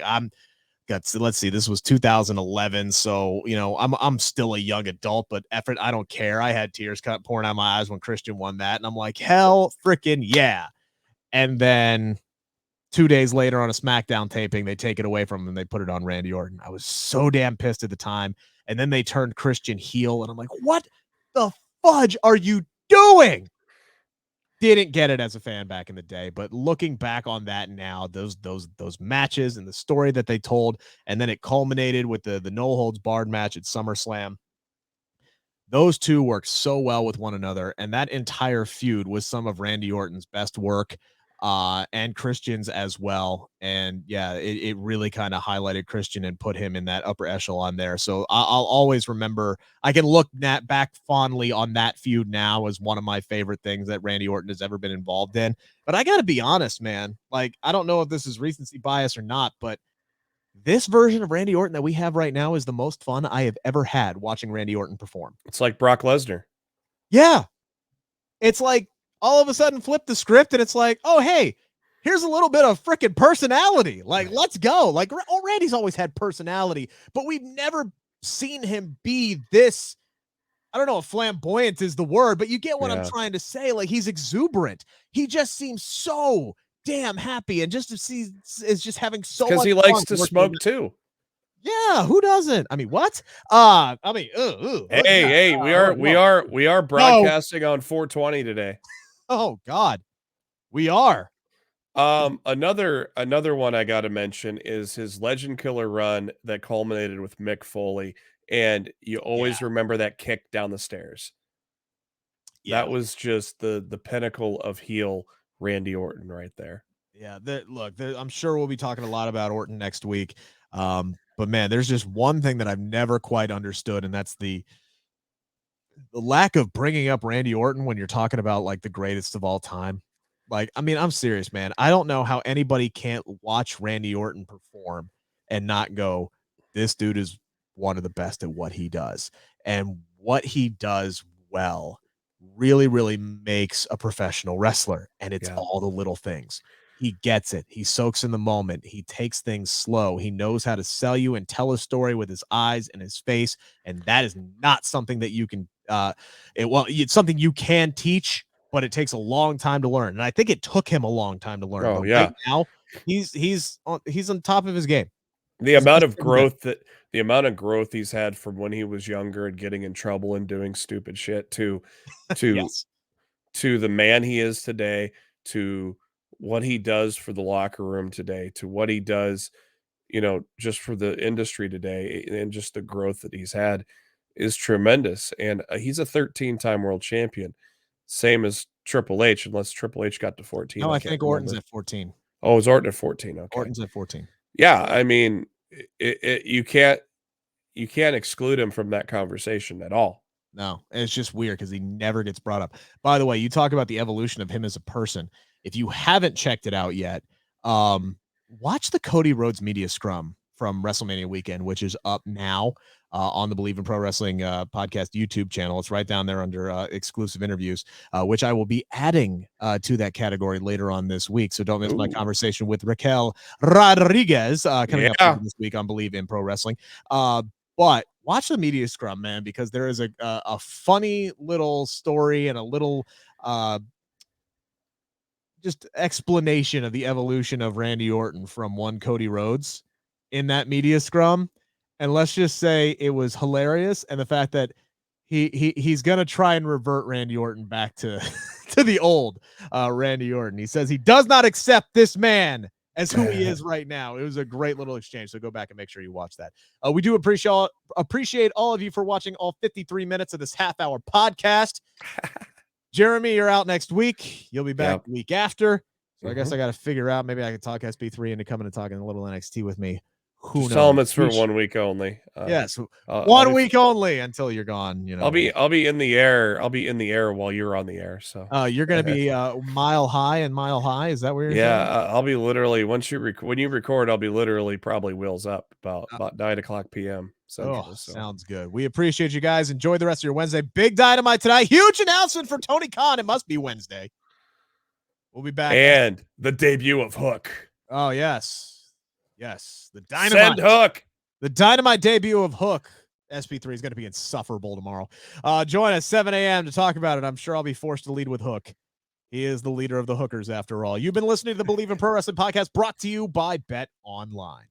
[SPEAKER 2] let's see, this was 2011, so I'm still a young adult, but effort, I don't care. I had tears pouring out my eyes when Christian won that, and I'm like, hell freaking yeah. And then 2 days later on a SmackDown taping, they take it away from him and they put it on Randy Orton. I was so damn pissed at the time. And then they turned Christian heel, and I'm like, what the fudge are you doing? Didn't get it as a fan back in the day, but looking back on that now, those matches and the story that they told, and then it culminated with the no holds barred match at SummerSlam. Those two worked so well with one another, and that entire feud was some of Randy Orton's best work, and Christian's as well. And yeah, it really kind of highlighted Christian and put him in that upper echelon there. So I'll always remember. I can look back fondly on that feud now as one of my favorite things that Randy Orton has ever been involved in. But I got to be honest, man. Like, I don't know if this is recency bias or not, but this version of Randy Orton that we have right now is the most fun I have ever had watching Randy Orton perform.
[SPEAKER 3] It's like Brock Lesnar.
[SPEAKER 2] Yeah. It's like all of a sudden flip the script and it's like, oh, hey, here's a little bit of freaking personality. Like, let's go. Like, Randy's always had personality, but we've never seen him be this. I don't know if flamboyant is the word, but you get what I'm trying to say. Like, he's exuberant. He just seems so damn happy, and just to see is just having so much
[SPEAKER 3] because he likes to smoke too.
[SPEAKER 2] Yeah, who doesn't? I mean, what?
[SPEAKER 3] Hey, we are broadcasting on 420 today.
[SPEAKER 2] Oh God, we are.
[SPEAKER 3] Another one I got to mention is his Legend Killer run that culminated with Mick Foley, and you always remember that kick down the stairs. That was just the pinnacle of heel Randy Orton right there.
[SPEAKER 2] Yeah, I'm sure we'll be talking a lot about Orton next week. But man, there's just one thing that I've never quite understood, and that's the lack of bringing up Randy Orton when you're talking about like the greatest of all time. Like, I mean, I'm serious, man. I don't know how anybody can't watch Randy Orton perform and not go, this dude is one of the best at what he does. And what he does well really, really makes a professional wrestler. And it's all the little things. He gets it. He soaks in the moment. He takes things slow. He knows how to sell you and tell a story with his eyes and his face. And that is not something that you can, it's something you can teach, but it takes a long time to learn. And I think it took him a long time to learn.
[SPEAKER 3] Oh,
[SPEAKER 2] but
[SPEAKER 3] yeah.
[SPEAKER 2] right now he's on top of his game.
[SPEAKER 3] The amount of growth he's had from when he was younger and getting in trouble and doing stupid shit to the man he is today, to what he does for the locker room today, to what he does, just for the industry today, and just the growth that he's had is tremendous. And he's a 13-time world champion, same as Triple H, unless Triple H got to 14.
[SPEAKER 2] No, I think Orton's at 14.
[SPEAKER 3] Oh, is Orton at 14? Okay.
[SPEAKER 2] Orton's at 14.
[SPEAKER 3] Yeah, I mean, you can't exclude him from that conversation at all.
[SPEAKER 2] No, and it's just weird because he never gets brought up. By the way, you talk about the evolution of him as a person. If you haven't checked it out yet, watch the Cody Rhodes media scrum from WrestleMania weekend, which is up now on the Bleav in Pro Wrestling podcast YouTube channel. It's right down there under exclusive interviews, which I will be adding to that category later on this week. So don't miss my conversation with Raquel Rodriguez coming up this week on Bleav in Pro Wrestling. But watch the media scrum, man, because there is a funny little story and a little just explanation of the evolution of Randy Orton from one Cody Rhodes in that media scrum. And let's just say it was hilarious. And the fact that he's going to try and revert Randy Orton back to the old Randy Orton. He says he does not accept this man as who he is right now. It was a great little exchange. So go back and make sure you watch that. We do appreciate all of you for watching all 53 minutes of this half-hour podcast. Jeremy, you're out next week. You'll be back the week after. So I guess I got to figure out, maybe I can talk SB3 into coming and talking a little NXT with me. Who knows?
[SPEAKER 3] Tell them it's for 1 week only.
[SPEAKER 2] Yes, 1 week only until you're gone.
[SPEAKER 3] I'll be in the air. I'll be in the air while you're on the air. So
[SPEAKER 2] you're going to be mile high. Is that where you're?
[SPEAKER 3] I'll be literally when you record. I'll be literally probably wheels up about 9:00 p.m. Central.
[SPEAKER 2] Sounds good. We appreciate you guys. Enjoy the rest of your Wednesday. Big Dynamite tonight. Huge announcement for Tony Khan. It must be Wednesday. We'll be back.
[SPEAKER 3] And the debut of Hook.
[SPEAKER 2] Oh, yes. The Dynamite.
[SPEAKER 3] Send Hook.
[SPEAKER 2] The Dynamite debut of Hook. SP3 is going to be insufferable tomorrow. Join us 7 a.m. to talk about it. I'm sure I'll be forced to lead with Hook. He is the leader of the hookers, after all. You've been listening to the Bleav in Pro Wrestling podcast, brought to you by Bet Online.